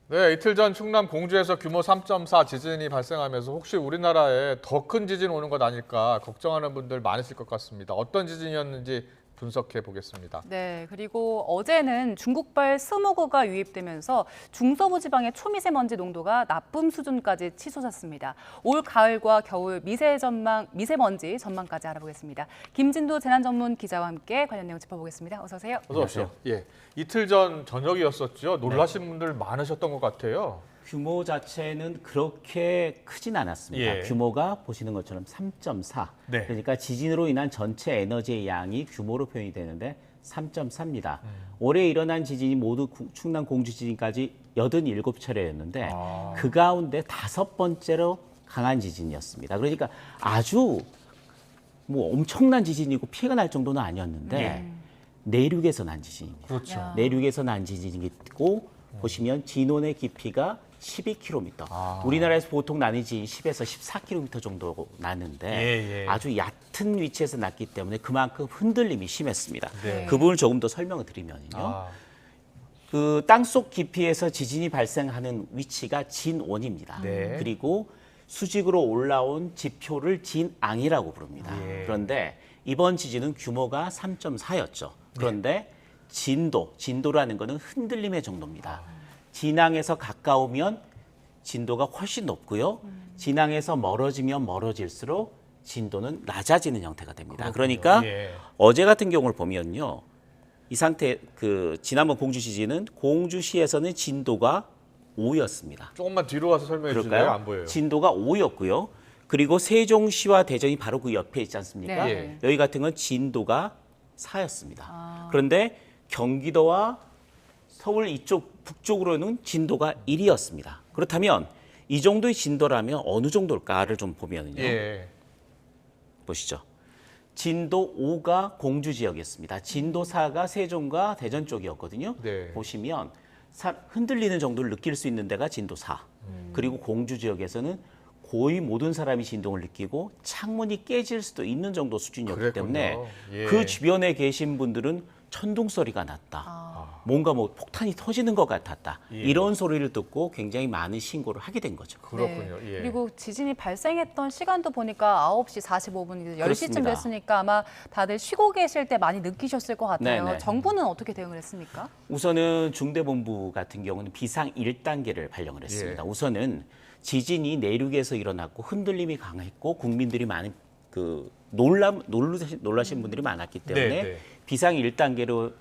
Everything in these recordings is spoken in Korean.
네, 이틀 전 충남 공주에서 규모 3.4 지진이 발생하면서 혹시 우리나라에 더 큰 지진 오는 것 아닐까 걱정하는 분들 많으실 것 같습니다. 어떤 지진이었는지 분석해 보겠습니다. 네, 그리고 어제는 중국발 스모그가 유입되면서 중서부 지방의 초미세먼지 농도가 나쁨 수준까지 치솟았습니다. 올 가을과 겨울 미세먼지 전망까지 알아보겠습니다. 김진도 재난전문 기자와 함께 관련 내용 짚어보겠습니다. 어서 오세요. 어서 오세요. 예, 이틀 전 저녁이었었죠. 놀라신 분들 많으셨던 것 같아요. 규모 자체는 그렇게 크진 않았습니다. 예. 규모가 보시는 것처럼 3.4. 네. 그러니까 지진으로 인한 전체 에너지의 양이 규모로 표현이 되는데 3.4입니다. 올해 일어난 지진이 모두 충남 공주 지진까지 87차례였는데 그 가운데 5번째로 강한 지진이었습니다. 그러니까 아주 뭐 엄청난 지진이고 피해가 날 정도는 아니었는데 내륙에서 난 지진입니다. 그렇죠. 내륙에서 난 지진이고 보시면 진원의 깊이가 12km. 우리나라에서 보통 나는 지진이 10에서 14km 정도 나는데 아주 얕은 위치에서 났기 때문에 그만큼 흔들림이 심했습니다. 네. 그 부분을 조금 더 설명을 드리면요. 그 땅속 깊이에서 지진이 발생하는 위치가 진원입니다. 네. 그리고 수직으로 올라온 지표를 진앙이라고 부릅니다. 예. 그런데 이번 지진은 규모가 3.4였죠. 그런데 진도라는 것은 흔들림의 정도입니다. 진앙에서 가까우면 진도가 훨씬 높고요. 진앙에서 멀어지면 멀어질수록 진도는 낮아지는 형태가 됩니다. 그러니까 예. 어제 같은 경우를 보면요. 이 상태 지난번 공주 지진은 공주시에서는 진도가 5였습니다. 조금만 뒤로 가서 설명해 주세요. 그럴까요? 안 보여요. 진도가 5였고요. 그리고 세종시와 대전이 바로 그 옆에 있지 않습니까? 네. 여기 같은 건 진도가 4였습니다. 그런데 경기도와 서울 이쪽 북쪽으로는 진도가 1이었습니다. 그렇다면 이 정도의 진도라면 어느 정도일까를 좀 보면요. 예. 보시죠. 진도 5가 공주 지역이었습니다. 진도 4가 세종과 대전 쪽이었거든요. 네. 보시면 흔들리는 정도를 느낄 수 있는 데가 진도 4. 그리고 공주 지역에서는 거의 모든 사람이 진동을 느끼고 창문이 깨질 수도 있는 정도 수준이었기 그랬군요. 때문에 예. 그 주변에 계신 분들은 천둥 소리가 났다. 뭔가 뭐 폭탄이 터지는 것 같았다. 예. 이런 소리를 듣고 굉장히 많은 신고를 하게 된 거죠. 그렇군요. 네. 예. 그리고 지진이 발생했던 시간도 보니까 9시 45분, 10시쯤 그렇습니다. 됐으니까 아마 다들 쉬고 계실 때 많이 느끼셨을 것 같아요. 네네. 정부는 어떻게 대응을 했습니까? 우선은 중대본부 같은 경우는 비상 1단계를 발령을 했습니다. 예. 우선은 지진이 내륙에서 일어났고 흔들림이 강했고 국민들이 많은 놀라신 분들이 많았기 때문에 네, 네. 비상 1단계로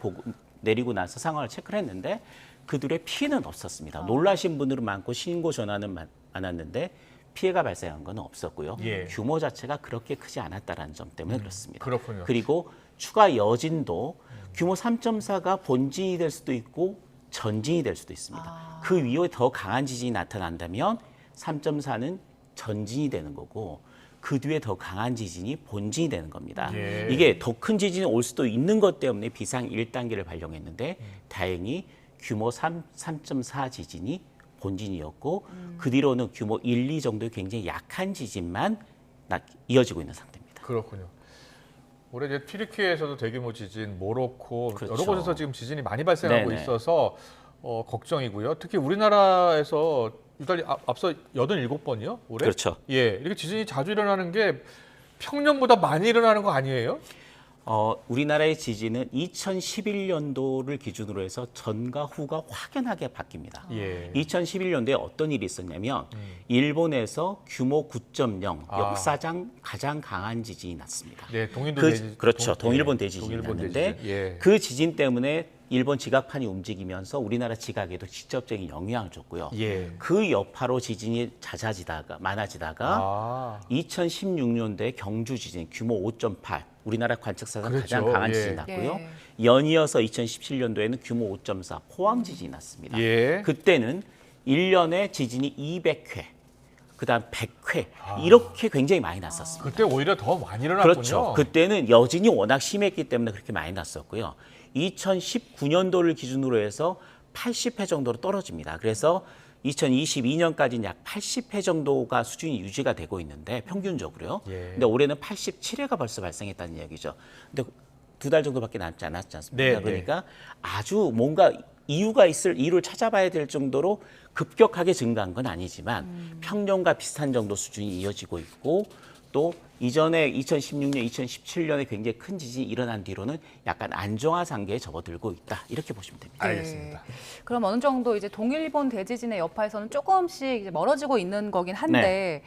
내리고 나서 상황을 체크를 했는데 그들의 피해는 없었습니다. 놀라신 분들은 많고 신고 전화는 많았는데 피해가 발생한 건 없었고요. 예. 규모 자체가 그렇게 크지 않았다는 점 때문에 그렇습니다. 그렇군요. 그리고 추가 여진도 규모 3.4가 본진이 될 수도 있고 전진이 될 수도 있습니다. 그 위에 더 강한 지진이 나타난다면 3.4는 전진이 되는 거고 그 뒤에 더 강한 지진이 본진이 되는 겁니다. 예. 이게 더 큰 지진이 올 수도 있는 것 때문에 비상 1단계를 발령했는데 다행히 규모 3.4 지진이 본진이었고 그 뒤로는 규모 1, 2 정도의 굉장히 약한 지진만 이어지고 있는 상태입니다. 그렇군요. 올해 이제 튀르키예에서도 대규모 지진, 모로코 그렇죠. 여러 곳에서 지금 지진이 많이 발생하고 네네. 있어서 걱정이고요. 특히 우리나라에서 유달리 앞서 87번이요? 올해? 그렇죠. 예, 이렇게 지진이 자주 일어나는 게 평년보다 많이 일어나는 거 아니에요? 우리나라의 지진은 2011년도를 기준으로 해서 전과 후가 확연하게 바뀝니다. 예. 2011년도에 어떤 일이 있었냐면 일본에서 규모 9.0 아. 역사상 가장 강한 지진이 났습니다. 네, 동일본 그렇죠. 동일본 예, 대지진이 동일본 났는데 대지진. 예. 그 지진 때문에 일본 지각판이 움직이면서 우리나라 지각에도 직접적인 영향을 줬고요. 예. 그 여파로 지진이 많아지다가 아, 2016년도에 경주 지진 규모 5.8 우리나라 관측사상 그렇죠. 가장 강한 예. 지진이 났고요. 예. 연이어서 2017년도에는 규모 5.4 포항 지진이 났습니다. 예. 그때는 1년에 지진이 200회, 그다음 100회 이렇게 굉장히 많이 났었습니다. 그때 오히려 더 많이 일어났군요. 그렇죠. 그때는 여진이 워낙 심했기 때문에 그렇게 많이 났었고요. 2019년도를 기준으로 해서 80회 정도로 떨어집니다. 그래서 2022년까지는 약 80회 정도가 수준이 유지가 되고 있는데 평균적으로요. 예. 근데 올해는 87회가 벌써 발생했다는 이야기죠. 근데 2달 정도밖에 남지 않았지 않습니까? 네, 네. 그러니까 아주 뭔가 이유가 있을 이유를 찾아봐야 될 정도로 급격하게 증가한 건 아니지만 평년과 비슷한 정도 수준이 이어지고 있고 또 이전에 2016년, 2017년에 굉장히 큰 지진이 일어난 뒤로는 약간 안정화 단계에 접어들고 있다. 이렇게 보시면 됩니다. 알겠습니다. 그럼 어느 정도 이제 동일본 대지진의 여파에서는 조금씩 이제 멀어지고 있는 거긴 한데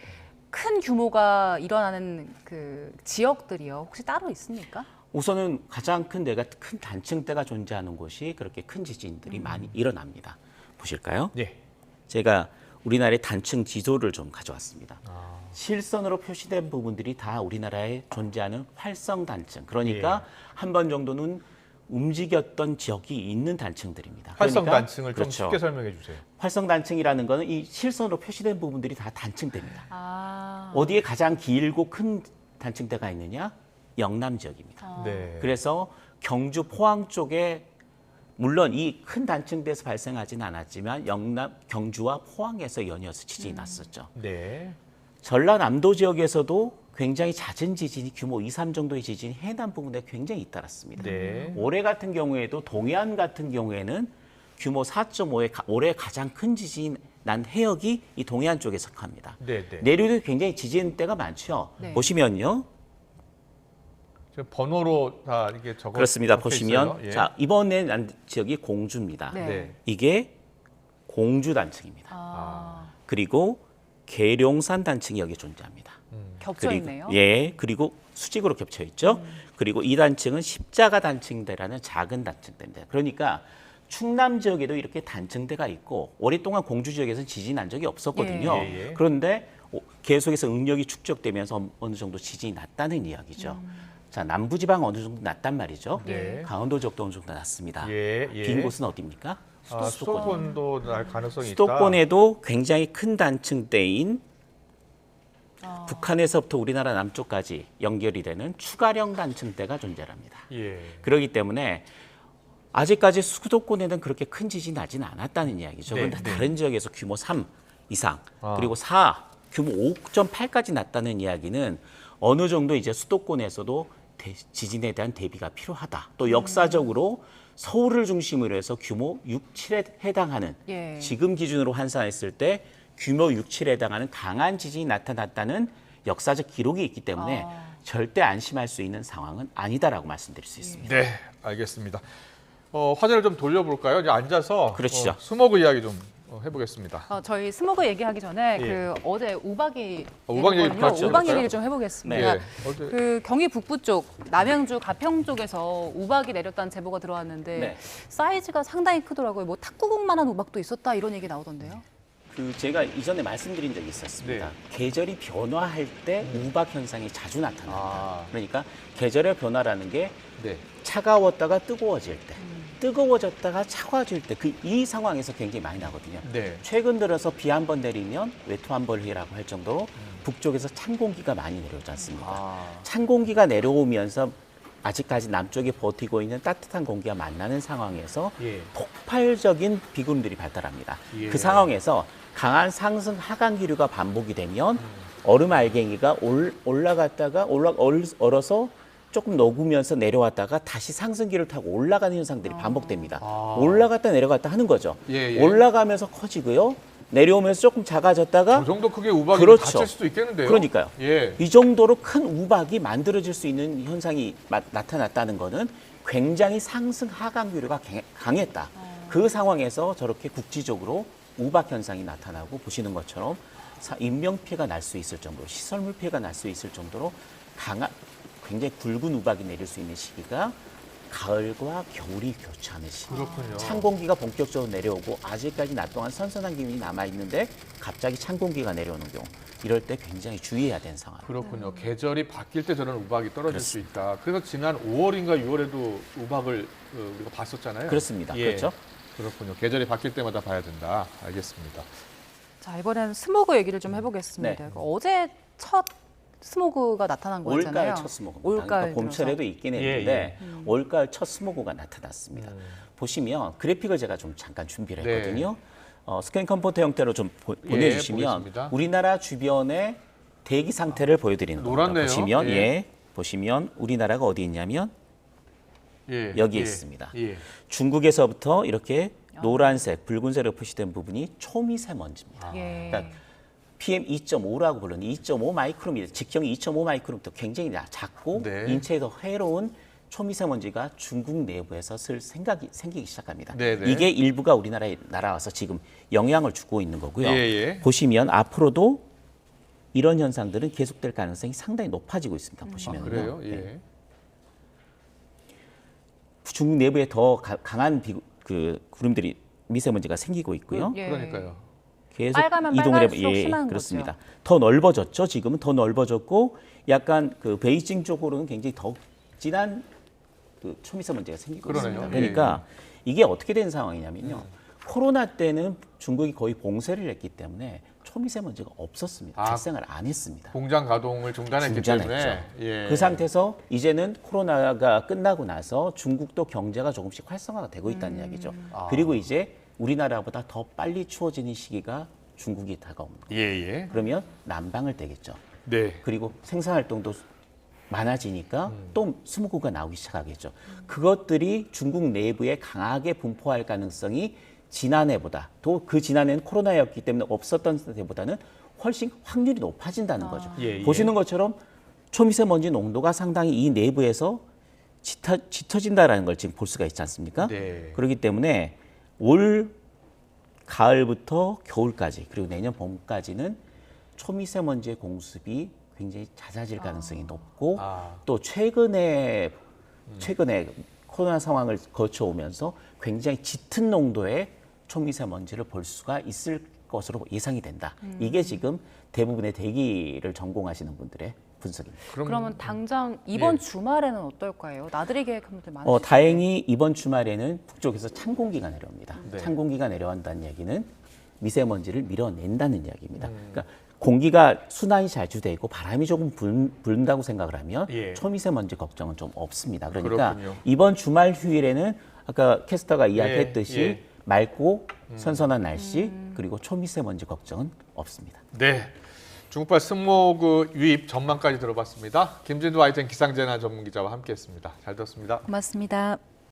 큰 규모가 일어나는 그 지역들이요. 혹시 따로 있습니까? 우선은 가장 큰 데가 큰 단층대가 존재하는 곳이 그렇게 큰 지진들이 많이 일어납니다. 보실까요? 예. 제가 우리나라의 단층 지도를 좀 가져왔습니다. 실선으로 표시된 부분들이 다 우리나라에 존재하는 활성 단층. 그러니까 한 번 정도는 움직였던 지역이 있는 단층들입니다. 활성 그러니까, 단층을 좀 그렇죠. 쉽게 설명해 주세요. 활성 단층이라는 거는 이 실선으로 표시된 부분들이 다 단층대입니다. 아, 어디에 가장 길고 큰 단층대가 있느냐? 영남 지역입니다. 네. 그래서 경주 포항 쪽에 물론 이 큰 단층대에서 발생하지는 않았지만 영남 경주와 포항에서 연이어서 지진이 났었죠. 네. 전라남도 지역에서도 굉장히 잦은 지진이 규모 2, 3 정도의 지진이 해남 부분에 굉장히 잇따랐습니다. 네. 올해 같은 경우에도 동해안 같은 경우에는 규모 4.5의 올해 가장 큰 지진이 난 해역이 이 동해안 쪽에 속합니다. 네, 네. 내륙도 굉장히 지진대가 많죠. 네. 보시면요. 지금 번호로 다 이게 적어 그렇습니다. 적혀 보시면 있어요. 예. 자 이번에 난 지역이 공주입니다. 네. 네. 이게 공주 단층입니다. 아, 그리고 계룡산 단층이 여기 존재합니다. 겹쳐 있네요. 예, 그리고 수직으로 겹쳐 있죠. 그리고 이 단층은 십자가 단층대라는 작은 단층대입니다. 그러니까 충남 지역에도 이렇게 단층대가 있고 오랫동안 공주 지역에서는 지진 난 적이 없었거든요. 예, 예. 그런데 계속해서 응력이 축적되면서 어느 정도 지진이 났다는 이야기죠. 자, 남부지방 어느 정도 났단 말이죠. 네. 강원도 지역도 어느 정도 났습니다. 예, 예. 빈 곳은 어디입니까? 아, 수도권도 날 가능성이 있다. 수도권에도 굉장히 큰 단층대인 북한에서부터 우리나라 남쪽까지 연결이 되는 추가령 단층대가 존재합니다. 예. 그렇기 때문에 아직까지 수도권에는 그렇게 큰 지진이 나지는 않았다는 이야기죠. 네, 그런데 네. 다른 지역에서 규모 3 이상 아. 그리고 4, 규모 5.8까지 났다는 이야기는 어느 정도 이제 수도권에서도 지진에 대한 대비가 필요하다. 또 역사적으로 서울을 중심으로 해서 규모 6, 7에 해당하는 예. 지금 기준으로 환산했을 때 규모 6, 7에 해당하는 강한 지진이 나타났다는 역사적 기록이 있기 때문에 절대 안심할 수 있는 상황은 아니다라고 말씀드릴 수 있습니다. 네, 알겠습니다. 화제를 좀 돌려볼까요? 이제 앉아서 그러시죠. 스모그 이야기 좀 해보겠습니다. 저희 스모그 얘기하기 전에 예. 그 어제 우박이 우박 얘기 있거든요. 같이 우박 해볼까요? 얘기를 좀 해보겠습니다. 네. 어제 그 경기 북부 쪽 남양주 가평 쪽에서 우박이 내렸다는 제보가 들어왔는데 네. 사이즈가 상당히 크더라고요. 뭐 탁구공만한 우박도 있었다 이런 얘기 나오던데요. 그 제가 이전에 말씀드린 적이 있었습니다. 네. 계절이 변화할 때 우박 현상이 자주 나타납니다. 아. 그러니까 계절의 변화라는 게 네. 차가웠다가 뜨거워질 때, 뜨거워졌다가 차가워질 때 이 상황에서 굉장히 많이 나거든요. 네. 최근 들어서 비 한 번 내리면 외투 한 벌이라고 할 정도로 북쪽에서 찬 공기가 많이 내려오지 않습니까? 아. 찬 공기가 내려오면서 아직까지 남쪽에 버티고 있는 따뜻한 공기가 만나는 상황에서 예. 폭발적인 비구름들이 발달합니다. 예. 그 상황에서 강한 상승 하강 기류가 반복이 되면 얼음 알갱이가 올라갔다가 얼어서 조금 녹으면서 내려왔다가 다시 상승기를 타고 올라가는 현상들이 반복됩니다. 아. 올라갔다 내려갔다 하는 거죠. 예, 예. 올라가면서 커지고요. 내려오면서 조금 작아졌다가 그 정도 크게 우박이 그렇죠. 다칠 수도 있겠는데요. 그러니까요. 예. 이 정도로 큰 우박이 만들어질 수 있는 현상이 나타났다는 것은 굉장히 상승 하강 기류가 강했다. 그 상황에서 저렇게 국지적으로 우박 현상이 나타나고 보시는 것처럼 인명 피해가 날 수 있을 정도로 시설물 피해가 날 수 있을 정도로 굉장히 굵은 우박이 내릴 수 있는 시기가 가을과 겨울이 교차하는 시기. 그렇군요. 찬 공기가 본격적으로 내려오고 아직까지 낮 동안 선선한 기운이 남아 있는데 갑자기 찬 공기가 내려오는 경우 이럴 때 굉장히 주의해야 되는 상황. 그렇군요. 계절이 바뀔 때 저런 우박이 떨어질 수 있다. 그래서 지난 5월인가 6월에도 우박을 우리가 봤었잖아요. 그렇습니다. 예. 그렇죠. 그렇군요. 계절이 바뀔 때마다 봐야 된다. 알겠습니다. 자, 이번에는 스모그 얘기를 좀 해보겠습니다. 네. 어제 첫 스모그가 나타난 거잖아요. 올가을 첫 스모그입니다. 올가을 그러니까 봄철에도 있긴 했는데 올가을 첫 스모그가 나타났습니다. 보시면 그래픽을 제가 좀 잠깐 준비를 네. 했거든요. 스캔 컴포터 형태로 좀 보내주시면 보겠습니다. 우리나라 주변의 대기 상태를 보여드리는 겁니다. 노랗네요. 보시면 예. 보시면 우리나라가 어디 있냐면 예. 여기에 예. 있습니다. 예. 중국에서부터 이렇게 노란색, 붉은색으로 표시된 부분이 초미세먼지입니다. 예. 그러니까 PM 2.5라고 부르는 2.5 마이크로미터, 직경이 2.5 마이크로미터 굉장히 작고 네. 인체에 더 해로운 초미세먼지가 중국 내부에서 생기기 시작합니다. 네네. 이게 일부가 우리나라에 날아와서 지금 영향을 주고 있는 거고요. 예. 보시면 앞으로도 이런 현상들은 계속될 가능성이 상당히 높아지고 있습니다. 보시면요. 그래요? 예. 중국 내부에 더 강한 구름들이 미세먼지가 생기고 있고요. 예. 그러니까요. 계속 빨가면 이동을 빨갈수록 심한 그렇습니다. 거죠. 더 넓어졌죠. 지금은 더 넓어졌고 약간 그 베이징 쪽으로는 굉장히 더 진한 그 초미세먼지가 생기고 그러네요. 있습니다. 그러니까 이게 어떻게 된 상황이냐면요. 코로나 때는 중국이 거의 봉쇄를 했기 때문에 초미세먼지가 없었습니다. 아, 발생을 안 했습니다. 공장 가동을 중단했기 때문에 예. 그 상태에서 이제는 코로나가 끝나고 나서 중국도 경제가 조금씩 활성화가 되고 있다는 이야기죠. 그리고 이제 우리나라보다 더 빨리 추워지는 시기가 중국이 다가옵니다. 예. 그러면 난방을 떼겠죠. 네. 그리고 생산활동도 많아지니까 또 스모그가 나오기 시작하겠죠. 그것들이 중국 내부에 강하게 분포할 가능성이 지난해보다 또 그 지난해는 코로나였기 때문에 없었던 때보다는 훨씬 확률이 높아진다는 거죠. 예. 보시는 것처럼 초미세먼지 농도가 상당히 이 내부에서 짙어진다라는 걸 지금 볼 수가 있지 않습니까? 네. 그렇기 때문에 올 가을부터 겨울까지 그리고 내년 봄까지는 초미세먼지의 공습이 굉장히 잦아질 가능성이 높고 또 최근에 코로나 상황을 거쳐오면서 굉장히 짙은 농도의 초미세먼지를 볼 수가 있을 것으로 예상이 된다. 이게 지금 대부분의 대기를 전공하시는 분들의 분석입니다. 그러면 당장 이번 예. 주말에는 어떨까요? 나들이 계획한 분들 많으시죠? 다행히 이번 주말에는 북쪽에서 찬 공기가 내려옵니다. 네. 찬 공기가 내려온다는 얘기는 미세먼지를 밀어낸다는 이야기입니다. 그러니까 공기가 순환이 잘 주되고 바람이 조금 분다고 생각을 하면 예. 초미세먼지 걱정은 좀 없습니다. 그러니까 그렇군요. 이번 주말 휴일에는 아까 캐스터가 이야기했듯이 예. 맑고 선선한 날씨 그리고 초미세먼지 걱정은 없습니다. 네. 중국발 스모그 유입 전망까지 들어봤습니다. 김진두 ITN 기상재난 전문기자와 함께했습니다. 잘 들었습니다. 고맙습니다.